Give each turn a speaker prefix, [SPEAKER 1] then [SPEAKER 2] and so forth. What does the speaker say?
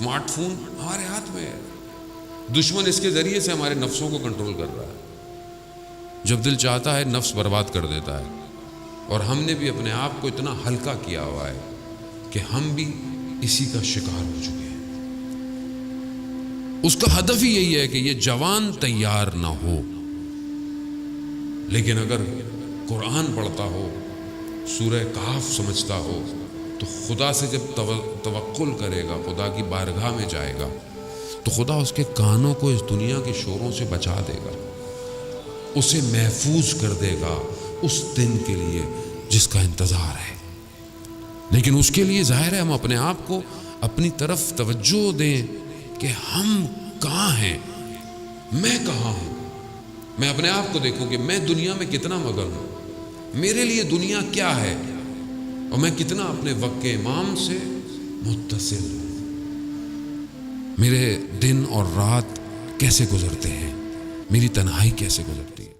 [SPEAKER 1] Smart phone ہمارے ہاتھ میں ہے، دشمن اس کے ذریعے سے ہمارے نفسوں کو کنٹرول کر رہا ہے، جب دل چاہتا ہے نفس برباد کر دیتا ہے، اور ہم نے بھی اپنے آپ کو اتنا ہلکا کیا ہوا ہے کہ ہم بھی اسی کا شکار ہو چکے ہیں۔ اس کا ہدف ہی یہی ہے کہ یہ جوان تیار نہ ہو، لیکن اگر قرآن پڑھتا ہو، سورہ کہف سمجھتا ہو، تو خدا سے جب توکل کرے گا، خدا کی بارگاہ میں جائے گا، تو خدا اس کے کانوں کو اس دنیا کے شوروں سے بچا دے گا، اسے محفوظ کر دے گا اس دن کے لیے جس کا انتظار ہے۔ لیکن اس کے لیے ظاہر ہے ہم اپنے آپ کو اپنی طرف توجہ دیں کہ ہم کہاں ہیں، میں کہاں ہوں، میں اپنے آپ کو دیکھوں کہ میں دنیا میں کتنا مگن ہوں، میرے لیے دنیا کیا ہے، اور میں کتنا اپنے وقت کے امام سے متصل ہوں، میرے دن اور رات کیسے گزرتے ہیں، میری تنہائی کیسے گزرتی ہے۔